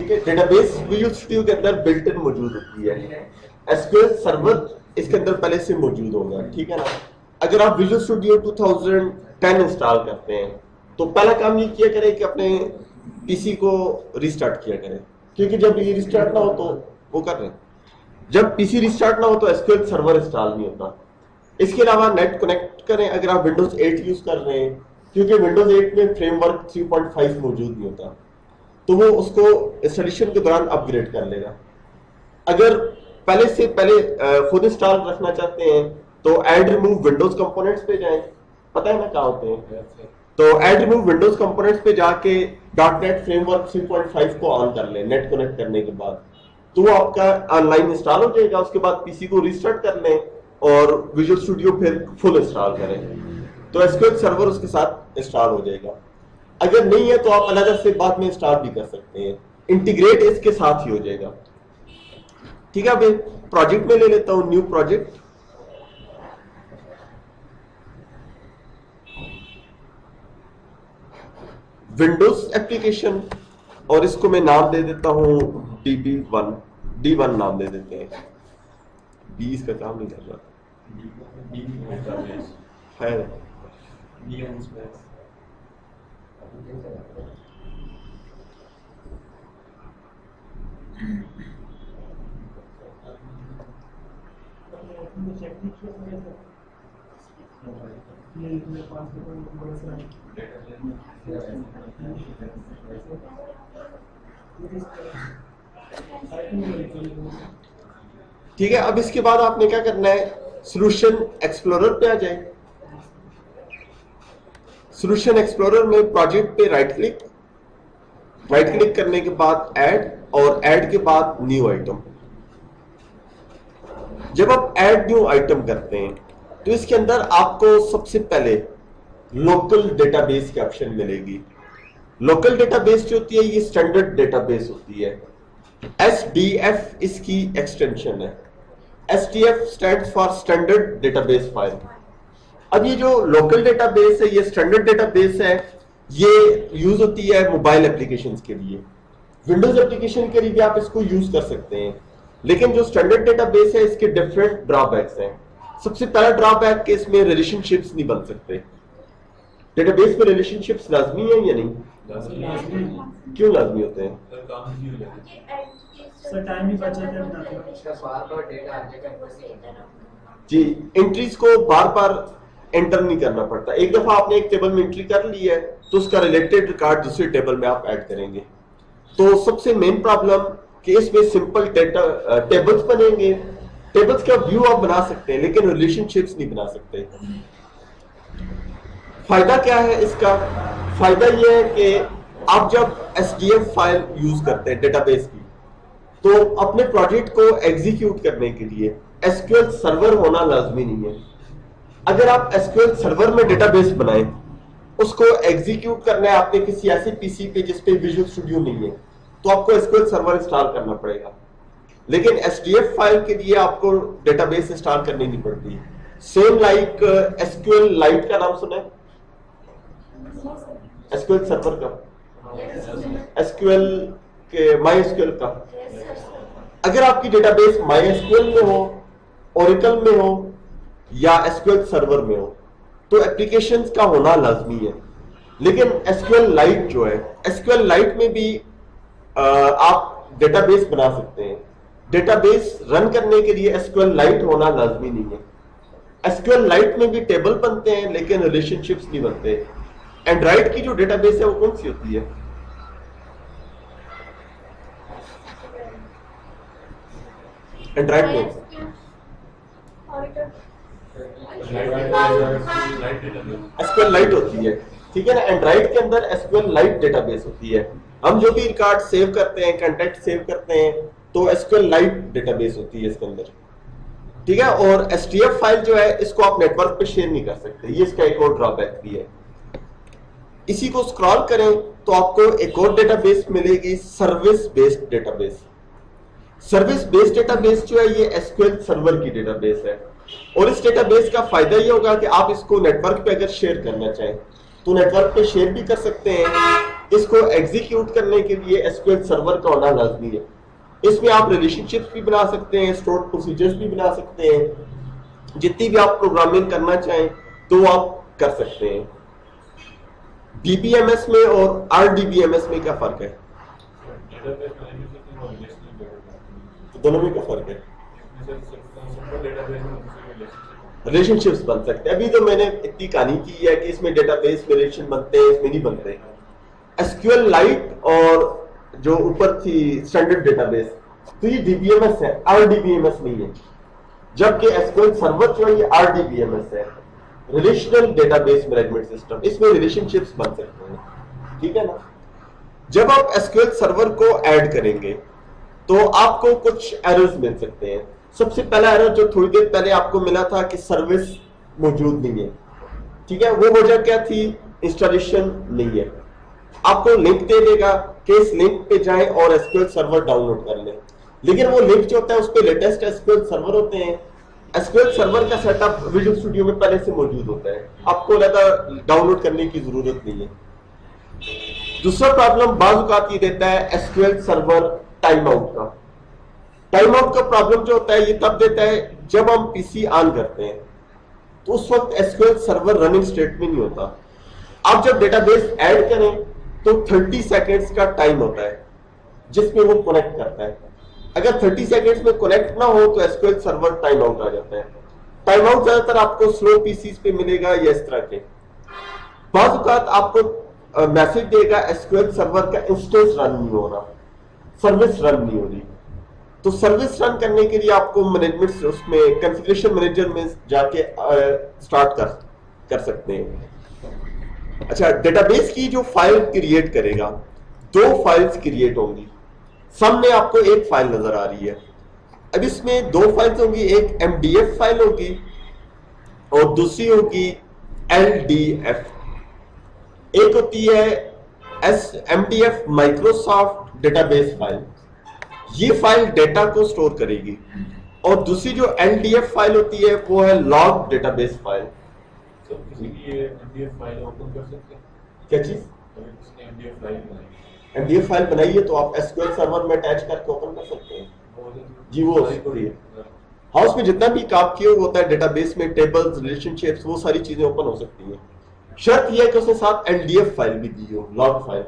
ठीक है, database visual studio के अंदर बिल्ट इन मौजूद होती है, एसक्यूएल सर्वर इसके अंदर पहले से मौजूद होगा, ठीक है ना। अगर आप विजुअल स्टूडियो 2010 इंस्टॉल करते हैं तो पहला काम ये किया करें कि अपने पीसी को रिस्टार्ट किया करें, क्योंकि जब ये रिस्टार्ट ना हो तो वो कर रहे हैं, जब पीसी रिस्टार्ट ना हो तो एसक्यूएल सर्वर इंस्टॉल नहीं होता। इसके अलावा नेट कनेक्ट करें अगर आप विंडोज 8 यूज कर रहे हैं, क्योंकि विंडोज 8 में फ्रेमवर्क 3.5 मौजूद नहीं होता, तो वो उसको इंस्टॉलेशन के दौरान अपग्रेड कर लेगा। अगर पहले से पहले खुद इंस्टॉल रखना चाहते हैं तो ऐड रिमूव विंडोज कंपोनेंट्स पे जाएं, पता है ना कहाँ होते हैं, तो ऐड रिमूव विंडोज कंपोनेंट्स पे जाके .NET फ्रेमवर्क 3.5 को ऑन कर लें नेट कनेक्ट करने के बाद, तो वो आपका ऑनलाइन इंस्टॉल हो जाएगा। उसके बाद पीसी को रिस्टार्ट कर लें और विजुअल स्टूडियो फिर फुल इंस्टॉल करें, तो एसक्यूएल सर्वर उसके साथ इंस्टॉल हो जाएगा। अगर नहीं है तो आप अलग से बाद में इंस्टॉल भी कर सकते हैं, इंटीग्रेट इसके साथ ही हो जाएगा, ठीक है। अब एक प्रोजेक्ट में ले लेता हूं, न्यू प्रोजेक्ट, विंडोज एप्लीकेशन, और इसको मैं नाम दे देता हूं D1 नाम दे देते हैं। बी इसका काम नहीं कर रहा है, ठीक है। अब इसके बाद आपने क्या करना है, सॉल्यूशन एक्सप्लोरर पे आ जाए। सॉल्यूशन एक्सप्लोरर में प्रोजेक्ट पे राइट क्लिक करने के बाद ऐड, और ऐड के बाद न्यू आइटम। जब आप ऐड न्यू आइटम करते हैं तो इसके अंदर आपको सबसे पहले लोकल डेटाबेस की ऑप्शन मिलेगी। लोकल डेटाबेस जो होती है ये स्टैंडर्ड डेटाबेस होती है, SDF इसकी एक्सटेंशन है। SDF stands for standard database file. अब ये जो लोकल डेटाबेस है, ये स्टैंडर्ड डेटाबेस है, ये यूज होती है मोबाइल एप्लीकेशंस के लिए। विंडोज एप्लीकेशन के लिए भी आप इसको यूज कर सकते हैं, लेकिन जो स्टैंडर्ड डेटाबेस है इसके डिफरेंट ड्रॉबैक्स हैं। सबसे पहला ड्रॉबैक कि इसमें रिलेशनशिप्स नहीं बन सकते। डेटाबेस में रिलेशनशिप्स लाजमी है या नहीं? क्यों लाजमी होते हैं? जी, एंट्रीज को बार बार एंटर नहीं करना पड़ता। एक दफा आपने एक टेबल में एंट्री कर ली है तो उसका रिलेटेड रिकॉर्ड दूसरे टेबल में आप ऐड करेंगे। तो सबसे मेन प्रॉब्लम कि इसमें सिंपल टेबल्स बनेंगे, टेबल्स का व्यू आप बना सकते हैं लेकिन रिलेशनशिप्स नहीं बना सकते। फायदा क्या है इसका? फायदा यह है कि आप जब SDF फाइल यूज करते हैं डेटाबेस की, तो अपने प्रोजेक्ट को एग्जीक्यूट करने के लिए SQL सर्वर होना लाजमी नहीं है। अगर आप SQL सर्वर में डेटाबेस बनाएं, उसको एग्जीक्यूट करना है आपने किसी ऐसे पीसी पे जिस पे विजुअल स्टूडियो नहीं है, तो आपको SQL सर्वर इंस्टॉल करना पड़ेगा। लेकिन SDF फाइल के लिए आपको डेटाबेस इंस्टॉल करनी नहीं पड़ती। सेम लाइक SQL लाइट का नाम सुना है? SQL सर्वर का, SQL के MySQL का। अगर आपकी डेटाबेस MySQL में हो, Oracle में हो या SQL सर्वर में हो तो एप्लीकेशंस का होना लाजमी है। लेकिन SQL लाइट जो है, SQL लाइट में भी आप डेटाबेस बना सकते हैं। डेटाबेस रन करने के लिए SQL लाइट होना लाजमी नहीं है। SQL लाइट में भी टेबल बनते हैं लेकिन रिलेशनशिप्स नहीं बनते। एंड्रॉइड की जो डेटाबेस है वो कौन सी होती है? एंड्रॉइड में SQL लाइट होती है, ठीक है ना। एंड्रॉइड के अंदर SQL लाइट डेटाबेस होती है। हम जो भी रिकॉर्ड सेव करते हैं, कंटेंट सेव करते हैं, तो SQL लाइट डेटाबेस होती है इसके अंदर, ठीक है। और SDF फाइल जो है इसको आप नेटवर्क पे शेयर नहीं कर सकते, ये इसका एक और ड्रॉबैक भी है। इसी को स्क्रॉल करें तो आपको एक और डेटाबेस मिलेगी, service based database. Service based database जो है ये SQL सर्वर की डेटाबेस है, और इस डेटाबेस का फायदा ये होगा कि आप इसको नेटवर्क पे अगर शेयर करना चाहें तो नेटवर्क पे शेयर भी कर सकते हैं। इसको एग्जीक्यूट करने के लिए एसक्यूएल सर्वर का होना लाजमी है। इसमें आप रिलेशनशिप्स भी बना सकते हैं, स्टोर्ड प्रोसीजर्स भी बना सकते हैं, जितनी भी आप प्रोग्रामिंग करना चाहें तो आप कर सकते हैं। डीबीएमएस में और आरडीबीएमएस में क्या फर्क है? तो दोनों में क्या फर्क है? रिलेशनशिप्स बन सकते हैं। अभी तो मैंने इतनी कहानी की है कि इसमें डेटाबेस में रिलेशन बनते हैं, इसमें नहीं बनते। एसक्यूएल लाइट और जो ऊपर थी स्टैंडर्ड डेटाबेस, तो ये डीबीएमएस है, आरडीबीएमएस नहीं है। जबकि एसक्यूएल सर्वर जो है ये आरडीबीएमएस है, रिलेशनल डेटाबेस मैनेजमेंट सिस्टम। इसमें रिलेशनशिप्स बन सकते हैं, ठीक है ना। जब आप एसक्यूएल सर्वर को ऐड करेंगे तो आपको कुछ एरर्स मिल सकते हैं। सबसे पहला एरर जो थोड़ी देर पहले आपको मिला था कि सर्विस मौजूद नहीं है, ठीक है, वो वजह क्या थी? इंस्टॉलेशन नहीं है। आपको लिंक दे देगा कि इस लिंक पे जाएं और एसक्यूएल सर्वर डाउनलोड कर लें, लेकिन वो लिंक जो होता है उस पे लेटेस्ट एसक्यूएल सर्वर होते हैं। एसक्यूएल सर्वर का सेटअप विजुअल स्टूडियो में पहले से मौजूद होता है, आपको ज्यादा डाउनलोड करने की जरूरत नहीं है। दूसरा प्रॉब्लम बाज़ औक़ात ये देता है एसक्यूएल सर्वर टाइम आउट का। टाइम आउट का प्रॉब्लम जो होता है ये तब देता है जब हम पीसी ऑन करते हैं, तो उस वक्त एसक्यूएल सर्वर रनिंग स्टेट में नहीं होता। आप जब डेटाबेस ऐड करें तो 30 सेकेंड्स का टाइम होता है जिसमें वो कनेक्ट करता है। अगर 30 सेकेंड्स में कनेक्ट ना हो तो एसक्यूएल सर्वर टाइम आउट आ जाता है। टाइम आउट ज्यादातर आपको स्लो पीसीज पे मिलेगा या इस तरह के। बाज़ औक़ात आपको मैसेज देगा एसक्यूएल सर्वर का इंस्टेंस रन नहीं हो रहा, सर्विस रन नहीं हो रही। तो सर्विस रन करने के लिए आपको मैनेजमेंट उसमें कॉन्फ़िगरेशन मैनेजर में जाके स्टार्ट कर सकते हैं। अच्छा, डेटाबेस की जो फाइल क्रिएट करेगा, दो फाइल्स क्रिएट होंगी। सामने आपको एक फाइल नजर आ रही है। अब इसमें दो फाइल्स होंगी, एक एमडीएफ फाइल होगी और दूसरी होगी एलडीएफ। एक होती है एमडीएफ माइक्रोसॉफ्ट डेटाबेस फाइल, ये फाइल डेटा को स्टोर करेगी, और दूसरी जो एलडीएफ फाइल होती है वो है लॉग डेटाबेस फाइल। तो किसी की ये एमडीएफ फाइल ओपन कर सकते हैं? क्या चीज? अगर किसी ने एमडीएफ फाइल बनाई, एमडीएफ फाइल बनाई है तो आप एसक्यूएल सर्वर में अटैच करके ओपन कर सकते हैं जी। वो हाँ, उसमें जितना भी काम किया हुआ होता है डेटाबेस में, टेबल्स, रिलेशनशिप्स, वो सारी चीजें ओपन हो सकती हैं। शर्त यह है कि उसके साथ एलडीएफ फाइल भी दी हो, लॉग फाइल।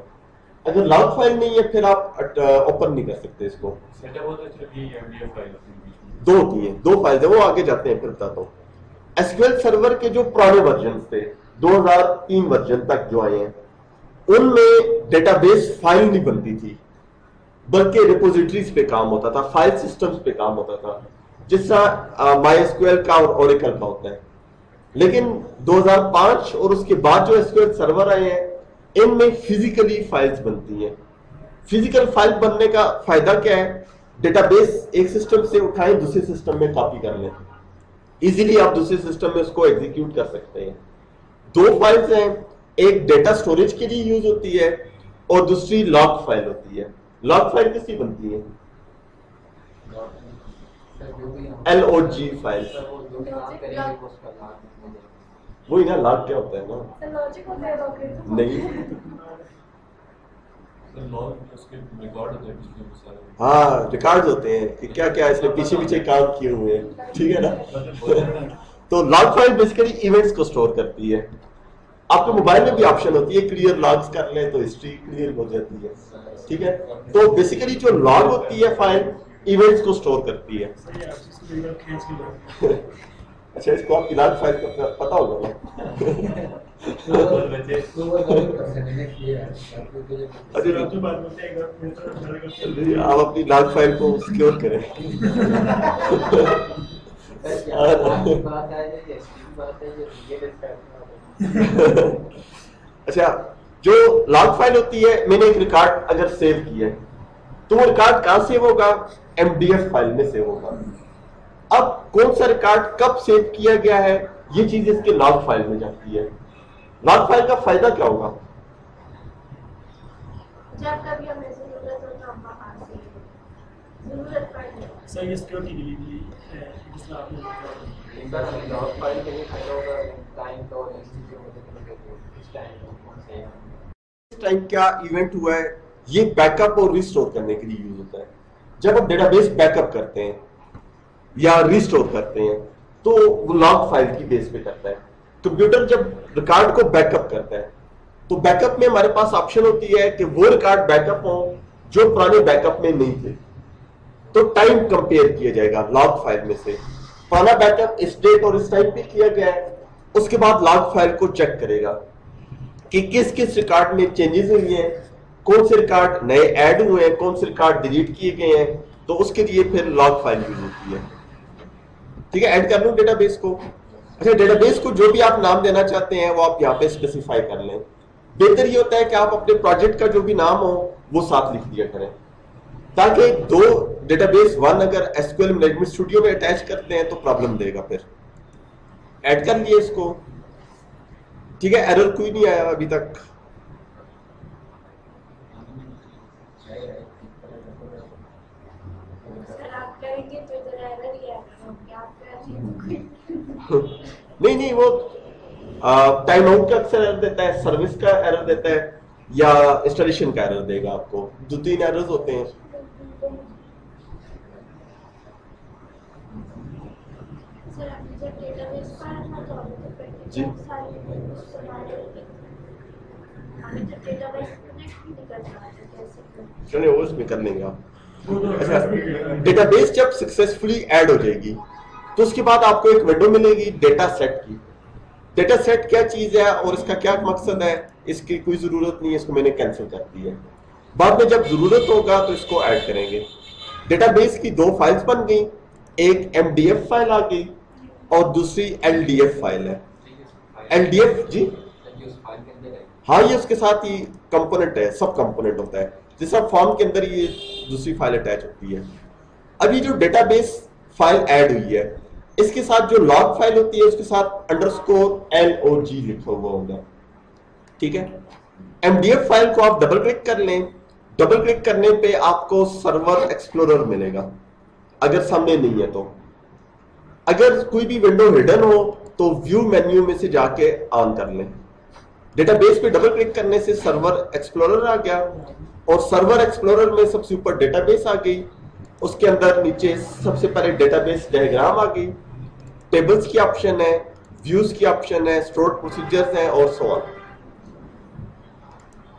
अगर लॉग फाइल नहीं है फिर आप ओपन नहीं कर सकते इसको। सेटअप होता है सिर्फ ये एमडीएफ फाइल दो होती है, दो फाइल है, वो आगे जाते हैं फिर बताता हूँ। एसक्यूएल सर्वर के जो पुराने वर्जन थे, 2003 वर्जन तक जो आए हैं, उनमें डेटाबेस फाइल नहीं बनती थी, बल्कि रिपोजिटरीज पे काम होता था, फाइल सिस्टम्स पे काम होता था, जिसका माईएसक्यूएल का और ओरेकल का होता है। लेकिन 2005 और उसके बाद जो एसक्यूएल सर्वर आए हैं, इनमें फिजिकली फाइल्स बनती हैं। फिजिकल फाइल बनने का फायदा क्या है? डेटाबेस एक सिस्टम से उठाएं, दूसरे सिस्टम में कॉपी कर लें, इजीली आप दूसरे सिस्टम में उसको एग्जीक्यूट कर सकते हैं। दो फाइल्स हैं, एक डेटा स्टोरेज के लिए यूज होती है और दूसरी लॉग फाइल होती है। लॉग फाइल किसकी बनती है? LOG file. वही ना, लॉग क्या होता है ना? लॉजिक होता है लॉग नहीं, लॉग उसके रिकॉर्ड होते हैं पिछले सारे। हाँ, रिकॉर्ड्स होते हैं कि क्या क्या इसने पीछे पीछे काम किए हुए हैं, ठीक है ना। तो लॉग फाइल बेसिकली इवेंट्स को स्टोर करती है। आपके मोबाइल में भी ऑप्शन होती है क्लियर लॉग्स कर ले तो हिस्ट्री क्लियर हो जाती है, ठीक है। तो बेसिकली जो लॉग होती है फाइल, इवेंट्स को स्टोर करती है। अच्छा, इसको आपकी लॉग फाइल का पता होगा ना? आप अपनी लॉग फाइल को सिक्योर करें। अच्छा, जो लॉग फाइल होती है, मैंने एक रिकॉर्ड अगर सेव किया है तो वो रिकॉर्ड कहां सेव होगा? एमडीएफ फाइल में सेव होगा। अब कौन सा रिकॉर्ड कब सेव किया गया है, ये चीज इसके लॉग फाइल में जाती है। लॉग फाइल का फायदा क्या होगा? जब कभी हमें जरूरत हो तो हम वहां से जरूरत पड़े। सर ये सिक्योरिटी के लिए जिसमें आपने लॉग फाइल के लिए फायदा होगा, टाइम तो इंस्टीट्यूट में टाइम क्या इवेंट हुआ है, ये बैकअप और रिस्टोर करने के लिए यूज होता है। जब आप डेटाबेस बैकअप करते हैं या रिस्टोर करते हैं तो वो लॉग फाइल की बेस पे करता है। कंप्यूटर जब रिकॉर्ड को बैकअप करता है तो बैकअप में हमारे पास ऑप्शन होती है कि वो रिकॉर्ड बैकअप हो जो पुराने बैकअप में नहीं थे। तो टाइम कंपेयर किया जाएगा लॉग फाइल में से, पुराना बैकअप इस डेट और इस टाइम पे किया गया है, उसके बाद लॉग फाइल को चेक करेगा कि किस किस रिकॉर्ड में चेंजेस हुई हैं, कौन से रिकॉर्ड नए ऐड हुए हैं, कौन से रिकॉर्ड डिलीट किए गए हैं। तो उसके लिए फिर लॉग फाइल यूज होती है। ठीक है, ऐड कर लूं डेटाबेस को। अच्छा, डेटाबेस को जो भी आप नाम देना चाहते हैं वो आप यहाँ पे स्पेसिफाई कर लें। बेहतर ये होता है कि आप अपने प्रोजेक्ट का जो भी नाम हो वो साथ लिख दिया करें, ताकि दो डेटाबेस वन अगर एसक्यूएल मैनेजमेंट स्टूडियो में अटैच करते हैं तो प्रॉब्लम देगा। फिर ऐड कर लिए इसको। ठीक है, एरर कोई नहीं आया अभी तक। सर आप करेंगे तो इधर एरर ही आएगा, क्या आप करेंगे? नहीं, वो टाइम आउट का अक्सर एरर देता है, सर्विस का एरर देता है या इंस्टॉलेशन का एरर देगा आपको। 2-3 एरर्स होते हैं। सर आपने जब डेटाबेस पढ़ा था तो अभी तक जी। सारे हमें जब डेटाबेस कनेक्ट नहीं कर पा रहे कैसे करें? चलिए वो उसमें कर लेंगे आप। अच्छा, डेटाबेस जब सक्सेसफुली ऐड हो जाएगी तो उसके बाद आपको एक विंडो मिलेगी डेटा सेट की। डेटा सेट क्या चीज है और इसका क्या मकसद है, इसकी कोई जरूरत नहीं है, इसको मैंने कैंसिल कर दी है। बाद में जब जरूरत होगा तो इसको ऐड करेंगे। डेटाबेस की 2 फाइल्स बन गई, एक MDF फाइल आ गई और दूसरी LDF फाइल है। LDF जी हाँ, ये उसके साथ ही कंपोनेंट है, सब कंपोनेंट होता है। जैसा फॉर्म के अंदर ये दूसरी फाइल अटैच होती है। अब ये जो डेटाबेस फाइल ऐड हुई है इसके साथ जो लॉग फाइल होती है उसके साथ _LOG लिखा हुआ होगा। ठीक है, MDF फाइल को आप डबल क्लिक कर लें। डबल क्लिक करने पे आपको सर्वर एक्सप्लोरर मिलेगा अगर सामने नहीं है तो। अगर कोई भी विंडो हिडन हो तो व्यू मेन्यू में से जाके ऑन कर लें। डेटाबेस पे डबल क्लिक करने से सर्वर एक्सप्लोरर आ गया और सर्वर एक्सप्लोरर में सबसे ऊपर डेटाबेस आ गई, उसके अंदर नीचे सबसे पहले डेटाबेस डायग्राम आ गई, टेबल्स की ऑप्शन है, व्यूज की ऑप्शन है, स्टोर्ड प्रोसीजर्स हैं और सो ऑन।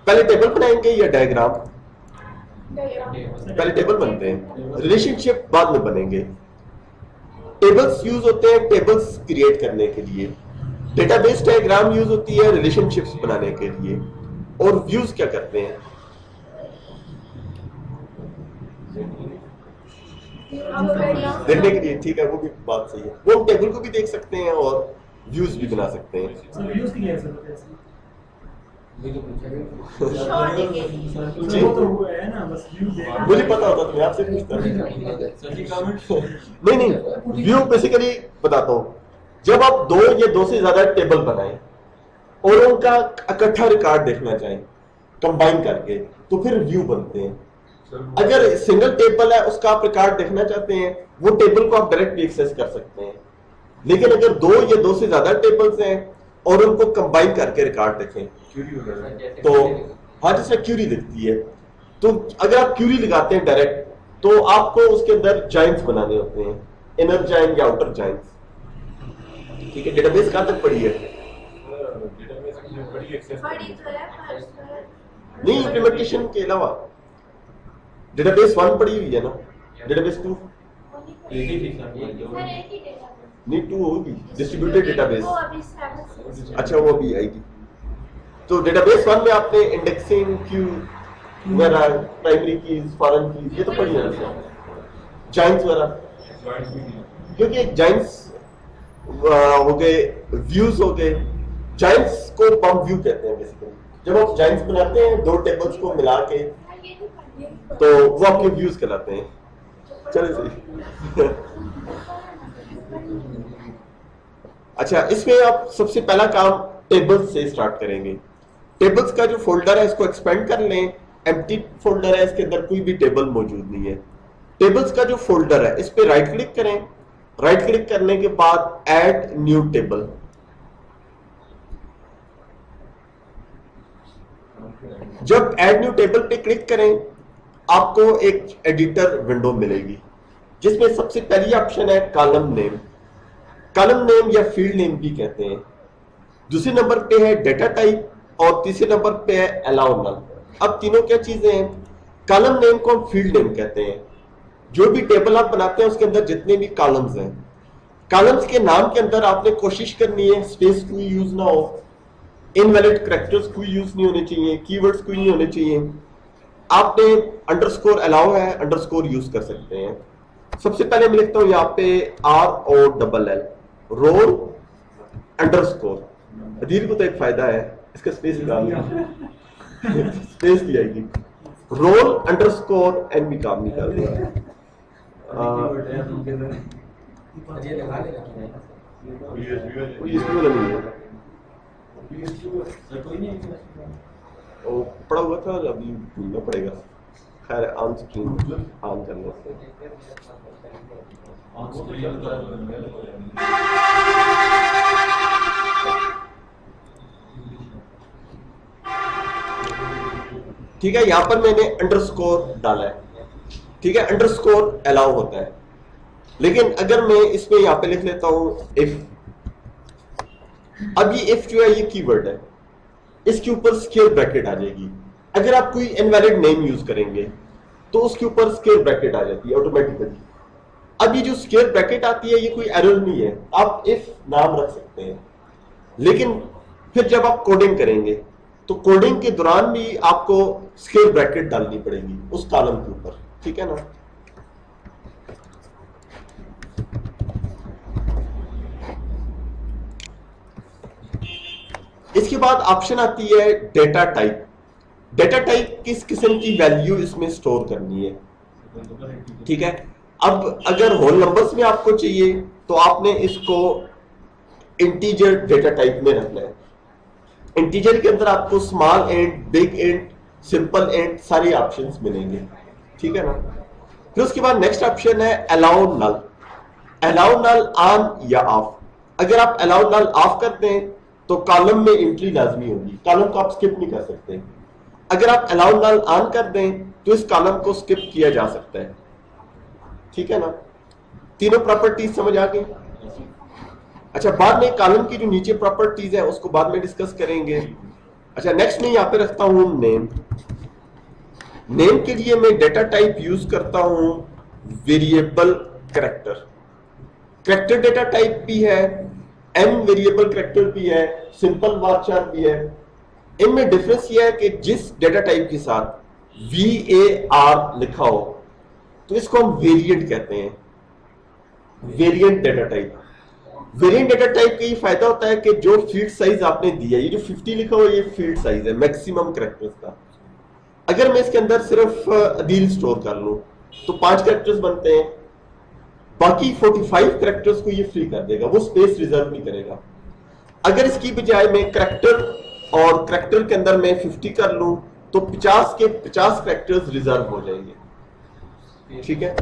पहले टेबल बनाएंगे या डायग्राम? पहले टेबल बनते हैं, रिलेशनशिप बाद में बनेंगे। टेबल्स यूज होते हैं टेबल्स क्रिएट करने के लिए, डेटाबेस डायग्राम यूज होती है रिलेशनशिप्स बनाने के लिए, और व्यूज क्या करते हैं? देखने के लिए। ठीक है, वो भी बात सही है। वो हम टेबल को भी देख सकते हैं और व्यूज भी बना सकते हैं। जी, मुझे पता होता तो मैं आपसे पूछता। नहीं, व्यू बेसिकली बताता हूँ। जब आप 2 या 2 से ज्यादा टेबल बनाएं और उनका इकट्ठा रिकॉर्ड देखना चाहें कंबाइन करके तो फिर व्यू बनते हैं। अगर सिंगल टेबल है उसका आप रिकॉर्ड देखना चाहते हैं वो टेबल को आप डायरेक्ट भी एक्सेस कर सकते हैं। लेकिन अगर 2 या 2 से ज्यादा टेबल्स हैं और उनको कंबाइन करके रिकॉर्ड देखें तो हाँ, जैसे क्यूरी दिखती है, तो अगर आप क्यूरी लगाते हैं डायरेक्ट तो आपको उसके अंदर जॉइंट्स बनाने होते हैं, इनर जॉइन या आउटर जॉइंट्स। ठीक है, डेटाबेस कहां तक पड़ी है? नहीं, इम्प्लीमेंटेशन के अलावा डेटाबेस 1 पड़ी हुई है ना, डेटाबेस 2 नहीं, 2 होगी डिस्ट्रीब्यूटेड डेटाबेस। अच्छा, वो भी आएगी। तो डेटाबेस 1 में आपने इंडेक्सिंग, क्यू वगैरह, प्राइमरी कीज, फॉरेन कीज, ये तो पढ़ी है ना, जॉइंट्स वगैरह। क्योंकि एक जॉइंट्स हो गए, व्यूज हो गए। जॉइंट्स को पम्प व्यू कहते हैं बेसिकली। जब आप जॉइंट्स बनाते हैं 2 टेबल्स को मिला के तो वो आपके व्यूज कहलाते हैं। चलिए सही। अच्छा, इसमें आप सबसे पहला काम टेबल्स से स्टार्ट करेंगे। टेबल्स का जो फोल्डर है इसको एक्सपेंड कर लें। एम्प्टी फोल्डर है, इसके अंदर कोई भी टेबल मौजूद नहीं है। टेबल्स का जो फोल्डर है इस पे राइट क्लिक करें। राइट क्लिक करने के बाद ऐड न्यू टेबल, जब ऐड न्यू टेबल पे क्लिक करें आपको एक एडिटर विंडो मिलेगी जिसमें सबसे पहली ऑप्शन है कॉलम नेम। कॉलम नेम या फील्ड नेम भी कहते हैं। दूसरे नंबर पे है डेटा टाइप और तीसरे नंबर पे है अलाउ नल। अब तीनों क्या चीजें हैं? कॉलम नेम को हम फील्ड नेम कहते हैं। जो भी टेबल आप बनाते हैं उसके अंदर जितने भी कॉलम्स हैं, कॉलम्स के नाम के अंदर आपने कोशिश करनी है स्पेस कोई यूज ना हो, इनवैलिड कैरेक्टर्स कोई यूज नहीं होने चाहिए, कीवर्ड्स कोई नहीं होने चाहिए। आपने अंडरस्कोर अलाउ है, अंडरस्कोर यूज कर सकते हैं। सबसे पहले मैं लिखता हूं यहाँ पे ROLL रोल अंडरस्कोर। अदील को तो एक फायदा है, इसका स्पेस निकाल स्पेस दी आएगी। रोल अंडरस्कोर एनबी काम निकाल दिया। वो पड़ा हुआ था, अभी ढूंढना पड़ेगा। खैर ऑन स्क्रीन ऑन करने से ठीक है। यहां पर मैंने अंडरस्कोर डाला है, ठीक है। अंडरस्कोर अलाउ होता है, लेकिन अगर मैं इसमें यहां पे लिख लेता हूं इफ। अब ये इफ जो है ये कीवर्ड है, इसके ऊपर स्क्वायर ब्रैकेट आ जाएगी। अगर आप कोई इनवैलिड नेम यूज करेंगे तो उसके ऊपर स्क्वायर ब्रैकेट आ जाती है ऑटोमेटिकली। अब ये जो स्क्वायर ब्रैकेट आती है ये कोई एरर नहीं है, आप इफ नाम रख सकते हैं। लेकिन फिर जब आप कोडिंग करेंगे तो कोडिंग के दौरान भी आपको स्क्वायर ब्रैकेट डालनी पड़ेगी उस कॉलम के ऊपर, ठीक है ना। इसके बाद ऑप्शन आती है डेटा टाइप। डेटा टाइप किस किस्म की वैल्यू इसमें स्टोर करनी है, ठीक है। अब अगर होल नंबर्स में आपको चाहिए तो आपने इसको इंटीजर डेटा टाइप में रखना है। इंटीजर के अंदर आपको small int, big int, simple int सारे ऑप्शंस मिलेंगे, ठीक है ना। फिर उसके बाद नेक्स्ट ऑप्शन है allow null. Allow null on या ऑफ। अगर आप अलाउ नल ऑफ करते हैं तो कॉलम में एंट्री लाजमी होगी, कॉलम को आप स्किप नहीं कर सकते। अगर आप अलाउ नल ऑन कर दें तो इस कॉलम को स्किप किया जा सकता है, ठीक है ना। तीनों प्रॉपर्टीज समझ आ गई। अच्छा, बाद में कॉलम की जो नीचे प्रॉपर्टीज है उसको बाद में डिस्कस करेंगे। अच्छा, नेक्स्ट मैं यहाँ पे रखता हूं नेम। नेम के लिए मैं डेटा टाइप यूज करता हूं variable character. Character data type भी है, एन वेरिएबल कैरेक्टर भी है, सिंपल वारचार भी है। इनमें डिफरेंस यह है कि जिस डेटा टाइप के साथ VAR लिखा हो तो इसको हम वेरिएंट कहते हैं, variant data type. Variant data type का ये फायदा होता है कि जो फील्ड साइज आपने दिया, ये जो 50 लिखा हुआ ये फील्ड साइज है मैक्सिमम कैरेक्टर्स का। अगर मैं इसके अंदर सिर्फ अदील स्टोर कर लूं तो 5 कैरेक्टर्स बनते हैं, बाकी 45 कैरेक्टर्स को ये फ्री कर देगा, वो स्पेस रिजर्व नहीं करेगा। अगर इसकी बजाय मैं कैरेक्टर और कैरेक्टर के अंदर मैं 50 कर लूं तो 50 के 50 कैरेक्टर्स रिजर्व हो जाएंगे, ठीक है।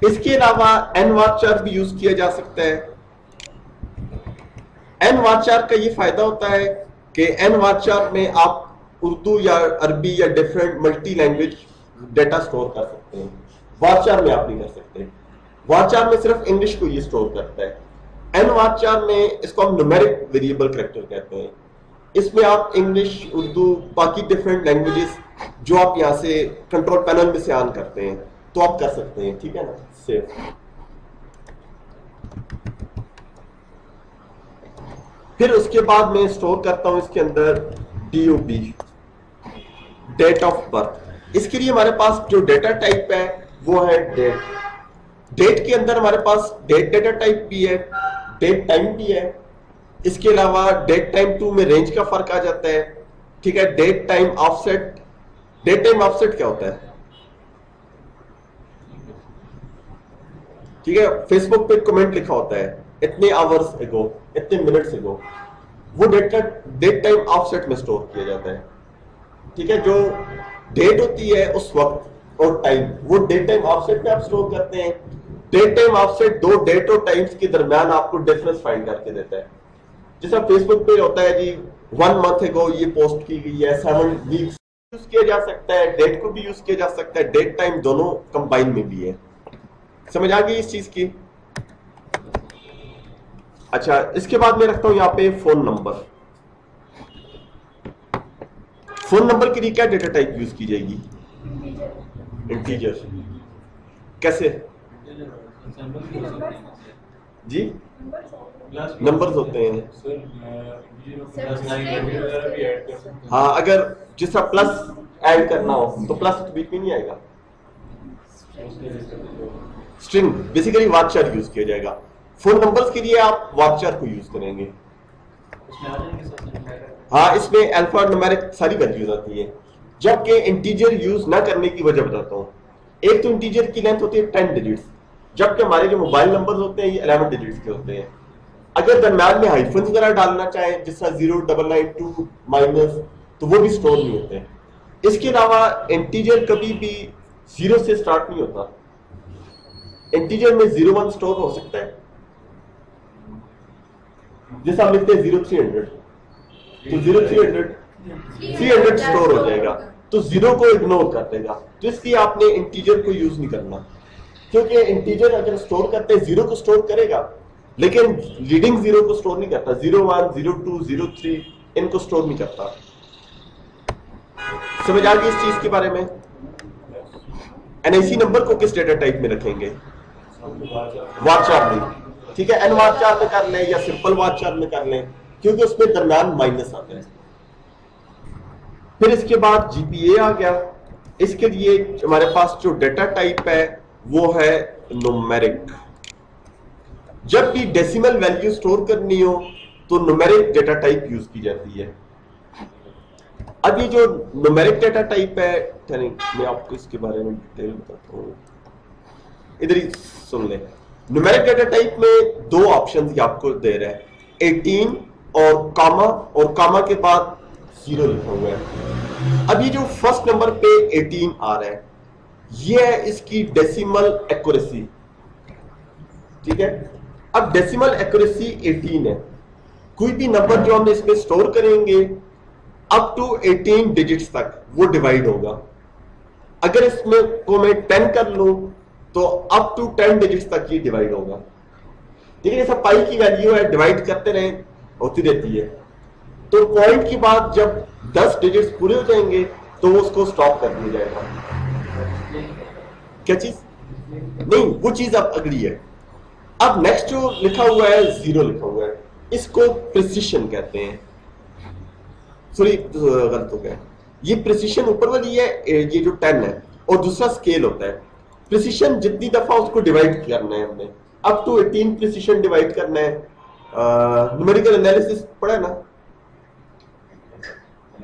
इसके अलावा एन वारचार भी यूज किया जा सकता है। एन वारचार का ये फायदा होता है कि एन वारचार में आप उर्दू या अरबी या different multi language data store कर सकते हैं। वारचार में आप नहीं कर सकते। वारचार में सिर्फ इंग्लिश को ये स्टोर करता है। एन वारचार में इसको हम न्यूमेरिक वेरिएबल कैरेक्टर कहते हैं। इसमें आप इंग्लिश, उर्दू, बाकी डिफरेंट लैंग्वेजेस जो आप यहां से कंट्रोल पैनल में से ऑन करते हैं तो आप कर सकते हैं, ठीक है ना। सेव। फिर उसके बाद मैं स्टोर करता हूं इसके अंदर DOB, डेट ऑफ बर्थ। इसके लिए हमारे पास जो डेटा टाइप है वो है डेट। डेट के अंदर हमारे पास डेट डेटा टाइप भी है, डेट टाइम भी है। इसके अलावा डेट टाइम 2 में रेंज का फर्क आ जाता है, ठीक है। Date time offset. Date time offset क्या होता है, ठीक है। फेसबुक पे कमेंट लिखा होता है इतने आवर्स एगो, इतने मिनट्स एगो, वो डेट टाइम ऑफसेट में स्टोर किया जाता है, ठीक है। जो डेट होती है उस वक्त और टाइम, वो डेट टाइम ऑफसेट में आप स्टोर करते हैं। डेट टाइम ऑफसेट दो डेट और टाइम्स के दरमियान आपको डिफरेंस फाइंड करके देता है। जैसा फेसबुक पे होता है जी 1 मंथ एगो ये पोस्ट की गई है, 7 वीक्स यूज किया जा सकता है, डेट को भी यूज किया जा सकता है, डेट टाइम दोनों कंबाइन में भी है। समझ आ गई इस चीज की? अच्छा, इसके बाद मैं रखता हूं यहां पे फोन नंबर। फोन नंबर के लिए क्या डेटा टाइप यूज की जाएगी? इंटीजर। कैसे जी? नंबर्स होते हैं। हाँ, अगर जिसका प्लस ऐड करना हो तो प्लस तो बीच में नहीं आएगा। स्ट्रिंग बेसिकली वार्चर यूज किया जाएगा। फोन नंबर्स के लिए आप वार्चर को यूज करेंगे। हाँ, इसमें अल्फा न्यूमेरिक सारी वैल्यूज आती है, जबकि इंटीजर यूज ना करने की वजह बताता हूँ। एक तो इंटीजर की लेंथ होती है 10 डिजिट्स, जबकि हमारे जो मोबाइल नंबर्स होते हैं ये 11 डिजिट्स के होते हैं। अगर दरम्यान में हाइफन वगैरह डालना चाहे जिसका 0992 माइनस, तो वो भी स्टोर नहीं होते हैं। इसके अलावा इंटीजर कभी भी 0 से स्टार्ट नहीं होता। इंटीजर में 01 स्टोर हो सकता है, जैसे हम लिखते हैं 0300, तो 0300 स्टोर हो जाएगा, तो 0 को इग्नोर कर देगा। तो इसलिए आपने इंटीजर को यूज नहीं करना, क्योंकि इंटीजर अगर स्टोर करते हैं 0 को स्टोर करेगा, लेकिन लीडिंग 0 को स्टोर नहीं करता। 01, 02, 03 इनको स्टोर नहीं करता। समझ आ गई इस चीज के बारे में? एनआईसी नंबर को किस डेटा टाइप में रखेंगे? वार्चर में। ठीक है, एन वार्चर में कर लें या सिंपल वार्चर में कर लें, क्योंकि उसमें दरम्यान माइनस आता है। फिर इसके बाद जीपीए आ गया। इसके लिए हमारे पास जो डेटा टाइप है वो है न्यूमेरिक। जब भी डेसिमल वैल्यू स्टोर करनी हो तो न्यूमेरिक डेटा टाइप यूज की जाती है। अब ये जो न्यूमेरिक डेटा टाइप है, मैं आपको इसके बारे में डिटेल बताता हूँ, इधर ही सुन ले। न्यूमेरिक डेटा टाइप में 2 ऑप्शंस आपको दे रहा है, 18 और कामा के बाद 0 लिखा हुआ है। अब ये जो फर्स्ट नंबर पे 18 आ रहा है, ये है इसकी डेसिमल एक्यूरेसी। ठीक है, अब डेसिमल एक्यूरेसी 18 है। कोई भी नंबर जो हम इसमें स्टोर करेंगे अप टू 18 डिजिट्स तक वो डिवाइड होगा। अगर इसमें को मैं 10 कर लूं तो अप टू 10 डिजिट्स तक ये डिवाइड होगा। ठीक है, जैसा पाई की वैल्यू है, डिवाइड करते रहे होती रहती है। तो पॉइंट के बाद जब 10 डिजिट्स पूरे हो जाएंगे तो उसको स्टॉप कर दिया जाएगा। क्या चीज? नहीं, वो चीज अब अगली है। अब नेक्स्ट जो लिखा हुआ है 0 लिखा हुआ है, इसको प्रिसिशन कहते हैं। सॉरी, गलत हो गया। ये प्रिसिशन ऊपर वाली है, ये जो 10 है, और दूसरा स्केल होता है। प्रिसिशन जितनी दफा उसको डिवाइड करना है हमने, अप टू 18 प्रिसिशन डिवाइड करना है। न्यूमेरिकल एनालिसिस पढ़ा ना?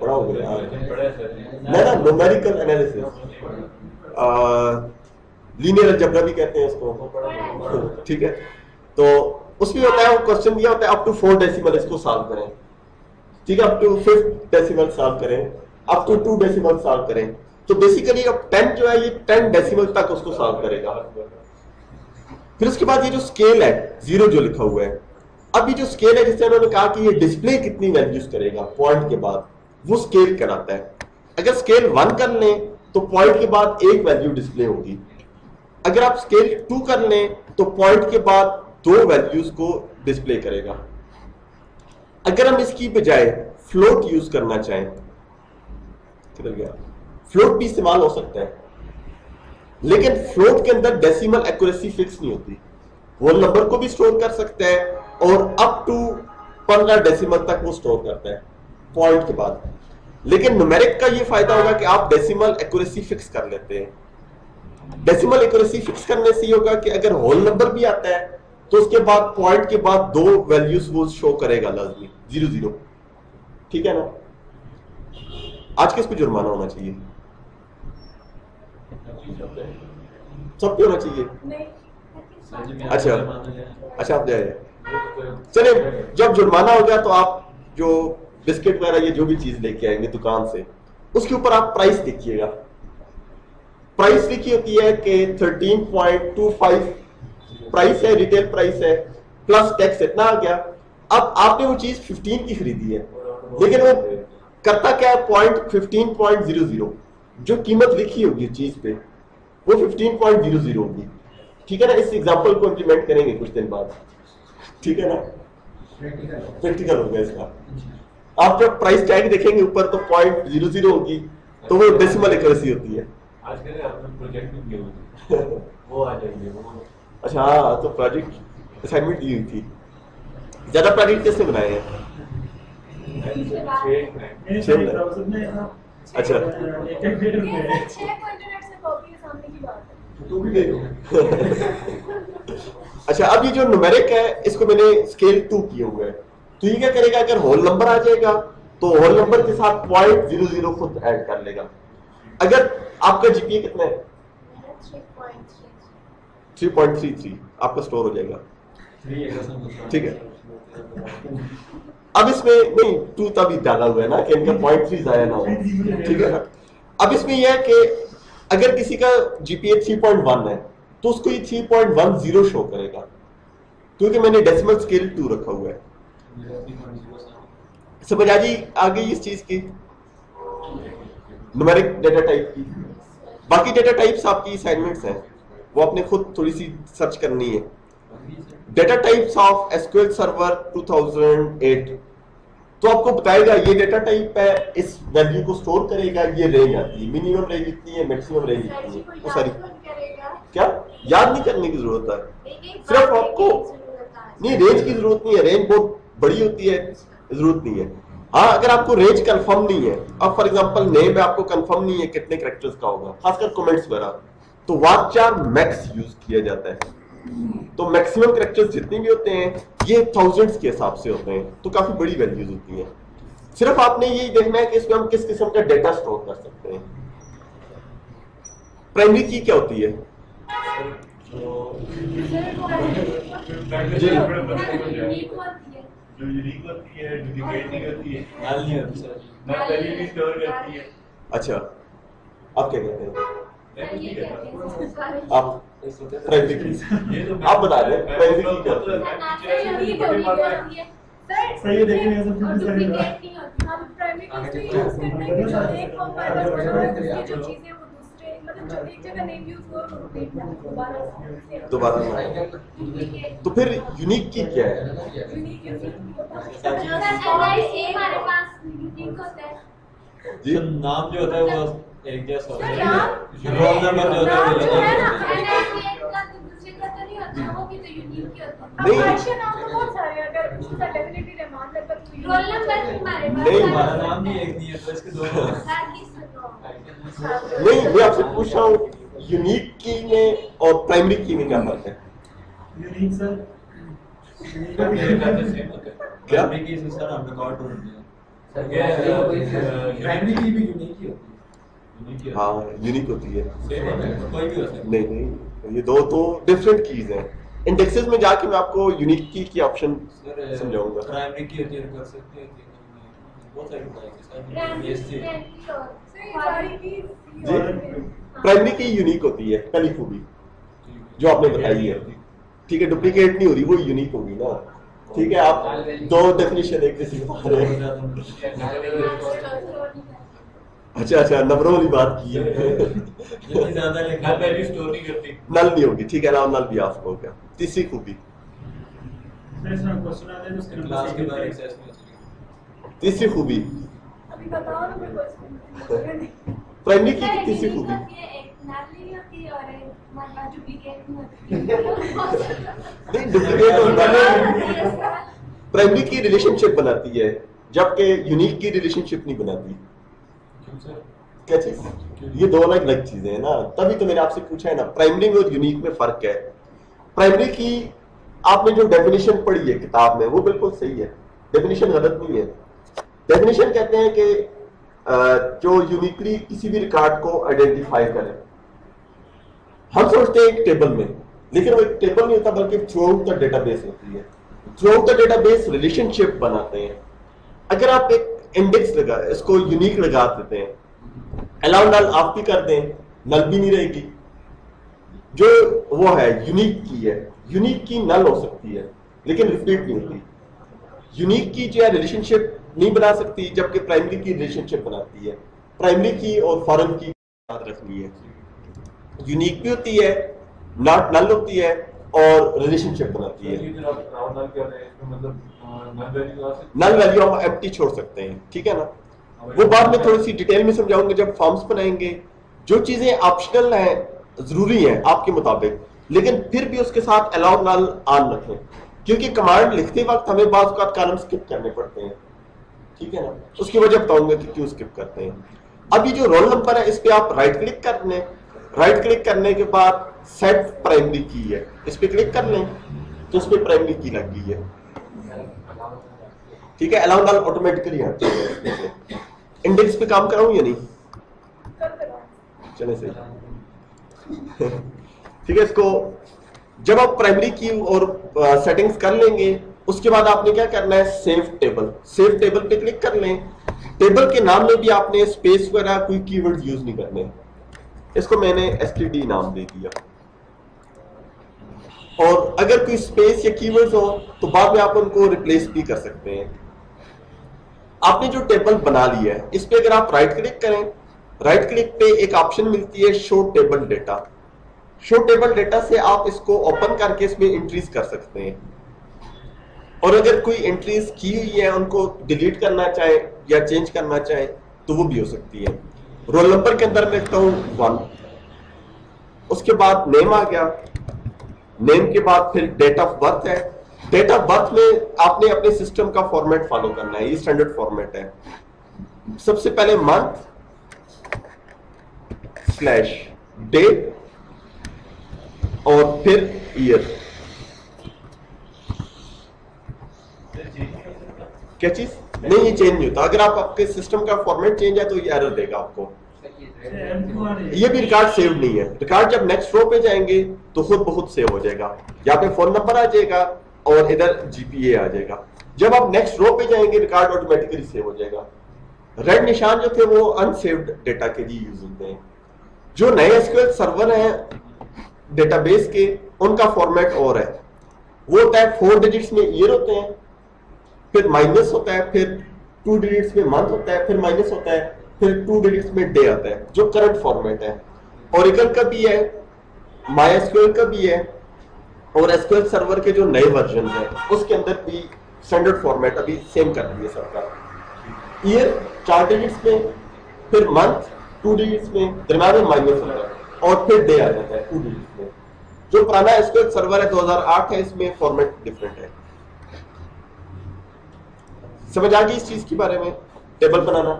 पढ़ा हो गया ना? न्यूमेरिकल एनालिसिस, लीनियर अलजेब्रा भी कहते हैं उसको। ठीक है, तो उसमें होता है, वो क्वेश्चन दिया होता है अप टू 4 डेसिमल इसको सॉल्व करें। ठीक है, अप टू 5 डेसिमल सॉल्व करें, अप टू 2 डेसिमल सॉल्व करें। तो बेसिकली अब 10 जो है ये 10 डेसिमल तक उसको सॉल्व करेगा। फिर उसके बाद ये जो स्केल है 0 जो लिखा हुआ है, अब ये जो स्केल है जिससे उन्होंने कहा कि ये डिस्प्ले कितनी वैल्यूज करेगा पॉइंट के बाद, वो स्केल कराता है। अगर स्केल 1 कर लें तो पॉइंट के बाद 1 वैल्यू डिस्प्ले होगी। अगर आप स्केल 2 कर लें तो पॉइंट के बाद 2 वैल्यूज को डिस्प्ले करेगा। अगर हम इसकी बजाय फ्लोट यूज करना चाहें, किधर गया, फ्लोट भी इस्तेमाल हो सकता है, लेकिन फ्लोट के अंदर डेसिमल एक्यूरेसी फिक्स नहीं होती। होल नंबर को भी स्टोर कर सकता है और अप टू 15 डेसिमल तक वो स्टोर करता है पॉइंट के बाद। लेकिन न्यूमेरिक का ये फायदा होगा कि आप डेसिमल एक्यूरेसी फिक्स कर लेते हैं। डेसिमल एक्यूरेसी फिक्स करने से ये होगा कि अगर होल नंबर भी आता है तो उसके बाद पॉइंट के बाद 2 वैल्यूज वो शो करेगा लाजमी, 0-0। ठीक है ना? आज किस पे जुर्माना होना चाहिए? सब पे होना चाहिए। अच्छा आप जाए। चलिए, जब जुर्माना हो गया तो आप जो बिस्किट वगैरह ये जो भी चीज लेके आएंगे दुकान से, उसके ऊपर आप प्राइस लिखिएगा। प्राइस लिखी होती है कि 13.25 प्राइस है, रिटेल प्राइस है, प्लस टैक्स इतना आ गया। अब आपने वो चीज 15 की खरीदी है, लेकिन वो करता क्या है, 15.00 जो कीमत लिखी होगी चीज पे वो 15.00 होगी, ठीक है ना। इस एग्जांपल को इंप्लीमेंट करेंगे कुछ दिन बाद, ठीक है ना, प्रैक्टिकल होगा इसका। आप जब प्राइस टैग देखेंगे ऊपर तो 0.00 होगी, तो वो डेसिमल एक्यूरेसी होती है। आजकल आपने प्रोजेक्ट भी किए हुए वो आ जाएंगे वो। अच्छा हाँ, तो प्रोजेक्ट असाइनमेंट दी हुई थी। ज्यादा प्रोजेक्ट किसने बनाए हैं? अच्छा अच्छा, अब ये जो न्यूमेरिक है इसको मैंने स्केल 2 किया हुआ है, तो ये क्या करेगा, अगर होल नंबर आ जाएगा तो होल नंबर के साथ 0.00 खुद ऐड कर लेगा। अगर आपका जीपीए कितना है? 3.33 आपका स्टोर हो जाएगा, ठीक है। अब इसमें नहीं 2 तभी डाला हुआ है ना कि इनका 0.3 जाया ना हो, ठीक है ना। अब इसमें यह है कि अगर किसी का जीपीए 3.1 है तो उसको ये 3.10 शो करेगा, क्योंकि मैंने डेसिमल स्केल 2 रखा हुआ है। समझ आ गई इस चीज की, न्यूमेरिक डेटा टाइप की। बाकी डेटा टाइप्स आपकी असाइनमेंट्स हैं, वो आपने खुद थोड़ी सी सर्च करनी है। Data types of SQL server 2008, तो आपको बताएगा ये डेटा टाइप है, इस वैल्यू को स्टोर करेगा, ये रेंज आती है, मिनिमम रेंज इतनी है, मैक्सिमम रेंज इतनी है। वो सारी क्या याद नहीं करने की जरूरत है, सिर्फ आपको नहीं, रेंज की जरूरत नहीं है, रेंज बहुत बड़ी होती है, जरूरत नहीं है। हाँ, अगर आपको रेंज कंफर्म नहीं है, अब फॉर एग्जांपल नेम में आपको कंफर्म नहीं है कितने कैरेक्टर्स का होगा, खासकर कमेंट्स वगैरह, तो वार्पचार मैक्स यूज किया जाता है। तो मैक्सिमम कैरेक्टर्स जितने भी होते हैं ये थाउजेंड्स के हिसाब से होते हैं, तो काफी बड़ी वैल्यूज होती हैं। सिर्फ आपने यही देखना है कि इसमें हम किस किस्म का डेटा स्टोर कर सकते हैं। प्राइमरी की क्या होती है? जो यूनिक होती है, डुप्लीकेट नहीं होती है, नल नहीं होती सर, नल वैल्यू भी स्टोर करती है। अच्छा, आप क्या कहते हैं? आप प्राइमरी की, आप बता दें प्राइमरी की क्या होती है? सही देखने में सब चीजें सही है। हम प्राइमरी की यूज करते हैं कि जो एक फॉर्म में है जो चीजें वो दूसरे मतलब जो एक जगह नेम यूज हो वो रिपीट ना दोबारा ना। तो फिर यूनिक की क्या है? जी, नाम जो होता है वो एक जैसा होता है, रोल नंबर जो होता है हमारा नाम नहीं एक नहीं है, तो इसके दो नहीं, मैं आपसे पूछ रहा हूँ यूनिक की में और प्राइमरी की में क्या फर्क है? यूनिक सर क्या? प्राइमरी की से सर हम रिकॉर्ड ढूंढते हैं। प्राइमरी की भी यूनिक ही होती है। हाँ, यूनिक होती है। कोई भी हो सकता है। नहीं, ये दो तो डिफरेंट कीज हैं। इंडेक्सेस में जाके मैं आपको यूनिक की ऑप्शन समझाऊंगा। प्राइमरी की होती है कर सकते हैं, बहुत सारी बताई जी, प्राइमरी की यूनिक होती है, पहली खूबी जो आपने बताई है, ठीक है, डुप्लीकेट नहीं हो रही, वो यूनिक होगी ना, ठीक है। आप दो डेफिनेशन एक जैसी बता रहे हैं। अच्छा, नंबरों वाली बात की है। जितनी ज्यादा लिखना वैल्यू स्टोर नहीं करती, नल नहीं होगी, ठीक है ना, नल भी ऑफ हो गया। तीसरी खूबी, क्वेश्चन आ जाए तो उसके क्लास के बाहर नंबर एक्सेस में तीसरी खूबी अभी बताओ ना मेरे को। प्राइमरी की तीसरी खूबी नहीं, डुप्लीकेट होता है। प्राइमरी की रिलेशनशिप बनाती है, जबकि यूनिक की रिलेशनशिप नहीं बनाती। क्या चीज? ये दो अलग अलग चीजें हैं ना, तभी तो मैंने आपसे पूछा है ना, प्राइमरी में और यूनिक में फर्क है। प्राइमरी की आपने जो डेफिनेशन पढ़ी है किताब में वो बिल्कुल सही है, डेफिनेशन गलत नहीं है। डेफिनेशन कहते हैं कि जो यूनिकली किसी भी रिकॉर्ड को आइडेंटिफाई करे। हम सोचते हैं एक टेबल में, लेकिन वो एक टेबल नहीं होता बल्कि थ्रू आउट द डेटाबेस होती है। Through out the database relationship बनाते हैं। अगर आप एक इंडेक्स लगा, इसको यूनिक लगा देते हैं, अलाउ नल आप भी कर दें, नल भी नहीं रहेगी। जो वो है यूनिक की है, यूनिक की नल हो सकती है लेकिन रिपीट नहीं होती। यूनिक की जो है रिलेशनशिप नहीं बना सकती, जबकि प्राइमरी की रिलेशनशिप बनाती है। प्राइमरी की और फॉरेन की याद रखनी है, यूनिक भी होती है, नॉट नल होती है और रिलेशनशिप बनाती है। नल वैल्यू हम एम्प्टी छोड़ सकते हैं, ठीक है ना। वो बाद में थोड़ी सी डिटेल में समझाऊंगे जब फॉर्म्स बनाएंगे। जो चीजें ऑप्शनल हैं, जरूरी हैं आपके मुताबिक, लेकिन फिर भी उसके साथ अलाउ नल ऑन रखें, क्योंकि कमांड लिखते वक्त हमें बाज़ औक़ात कॉलम स्किप करने पड़ते हैं, ठीक है ना। उसकी वजह बताऊंगा कि क्यों स्किप करते हैं। अब ये जो रोल नंबर है, इस पे आप राइट क्लिक कर लें। राइट क्लिक करने के बाद सेट प्राइमरी की है, इस पे क्लिक कर लें तो इस पे प्राइमरी की लग गई है, ठीक है। अलाउ नल ऑटोमेटिकली आती है। इंडेक्स पे काम कराऊं या नहीं? चले सही, ठीक है। इसको जब आप प्राइमरी की और सेटिंग्स कर लेंगे, उसके बाद आपने क्या करना है, सेव टेबल। सेव टेबल पे क्लिक कर लें। टेबल के नाम में भी आपने स्पेस वगैरह कोई कीवर्ड यूज नहीं करने। इसको मैंने std नाम दे दिया, और अगर कोई स्पेस या कीवर्ड्स हो तो बाद में आप उनको रिप्लेस भी कर सकते हैं। आपने जो टेबल बना लिया है, इस पे अगर आप राइट क्लिक करें, राइट क्लिक पे एक ऑप्शन मिलती है show table data. Show table data से आप इसको ओपन करके इसमें एंट्रीज कर सकते हैं, और अगर कोई एंट्रीज की हुई है उनको डिलीट करना चाहे या चेंज करना चाहे तो वो भी हो सकती है। रोल नंबर के अंदर मैं लिखता हूं 1, उसके बाद नेम आ गया, नेम के बाद फिर डेट ऑफ बर्थ है। डेट ऑफ बर्थ में आपने अपने सिस्टम का फॉर्मेट फॉलो करना है, ये स्टैंडर्ड फॉर्मेट है। सबसे पहले मंथ स्लैश डेट और फिर ईयर। क्या चीज? नहीं, ये चेंज नहीं होता। अगर आप आपके सिस्टम का फॉर्मेट चेंज है तो ये एरर देगा आपको। ये भी रिकॉर्ड सेव नहीं है। रिकॉर्ड जब नेक्स्ट रो पे जाएंगे तो खुद बहुत सेव हो जाएगा। यहाँ पे फोन नंबर आ जाएगा और इधर जीपीए आ जाएगा। जब आप नेक्स्ट रो पे जाएंगे रिकॉर्ड ऑटोमेटिकली सेव हो जाएगा। रेड निशान जो थे वो अनसेव्ड डेटा के लिए यूज होते हैं। जो नए एसक्यूएल सर्वर हैं डेटाबेस के, उनका फॉर्मेट और है। वो होता है 4 डिजिट्स में ईयर होते हैं, फिर माइनस होता है, फिर 2 डिजिट्स में मंथ होता है, फिर माइनस होता है, फिर 2 डिजिट्स में डे आता है, जो करंट फॉर्मेट है। ओरेकल का भी है, मायस्क्यूएल का भी है, और एसक्यूएल सर्वर के जो नए वर्जन है उसके अंदर भी स्टैंडर्ड फॉर्मेट अभी सेम कर दिए सबका। ईयर 4 डिजिट्स में, फिर मंथ 2 डिजिट्स में, दरम्यान में माइनस होता है, और फिर डे आ जाता है 2 डिजिट्स में। जो पुराना एसक्यूएल सर्वर है 2008 है, इसमें फॉर्मेट डिफरेंट है। समझ आ गई इस चीज के बारे में? टेबल बनाना